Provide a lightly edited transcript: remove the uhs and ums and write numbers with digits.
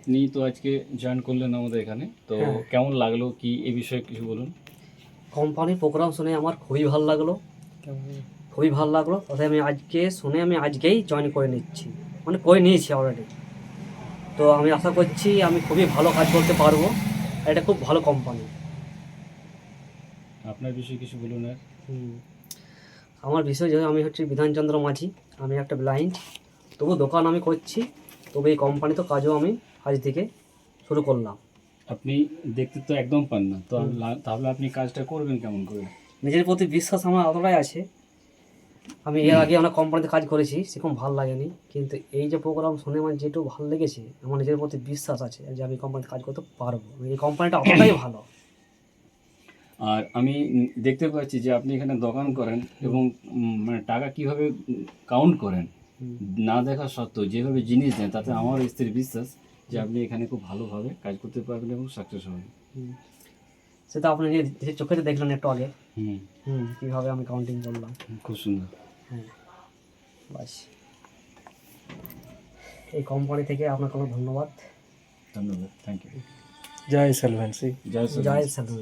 আপনি তো আজকে জয়েন করলেন আমাদের এখানে, তো হ্যাঁ। কেমন লাগলো কি এই বিষয়ে কিছু বলুন। কোম্পানির প্রোগ্রাম শুনে আমার খুবই ভালো লাগলো, খুবই ভালো লাগলো। তাতে আমি আজকে শুনে আমি আজকেই জয়েন করে নিচ্ছি, মানে করে নিয়েছি অলরেডি। তো আমি আশা করছি আমি খুবই ভালো কাজ করতে পারবো। আর এটা খুব ভালো কোম্পানি। আপনার বিষয়ে কিছু বলুন। আর আমার বিষয় যে আমি হচ্ছে বিধানচন্দ্র মাঝি, আমি একটা ব্লাইন্ড, তবু দোকান আমি করছি, তবু এই কোম্পানিতে কাজও আমি আজ থেকে শুরু করলাম। আপনি দেখতে তো একদম পান না, তো হুম। তাহলে আপনি কাজটা করবেন কেমন করে? নিজের প্রতি বিশ্বাস আমার এতটাই আছে। আমি এর আগে অনেক কোম্পানিতে কাজ করেছি, সেরকম ভালো লাগেনি, কিন্তু এই যে প্রোগ্রাম শুনে আমার যেটুকু ভালো লেগেছে, আমার নিজের প্রতি বিশ্বাস আছে যে আমি কোম্পানিতে কাজ করতে পারবো। এই কোম্পানিটা অতটাই ভালো। আর আমি দেখতে পাচ্ছি যে আপনি এখানে দোকান করেন এবং মানে টাকা কিভাবে কাউন্ট করেন না দেখা সত্ত্বেও যেভাবে জিনিস দেন, তাতে আমার স্ত্রীর বিশ্বাস যে আপনি এখানে খুব ভালোভাবে কাজ করতে পারবেন এবং সাকসেস হবেন। সেটা আপনি নিজের চোখে তো দেখলেন একটু আগে। হুম, কীভাবে আমি কাউন্টিং করলাম। খুব সুন্দর। হ্যাঁ, বাস। এই কোম্পানি থেকে আপনাকে অনেক ধন্যবাদ। ধন্যবাদ, থ্যাংক ইউ। জয় সলভেন্সি। জয় শ্রী জয় রাম। সাধু।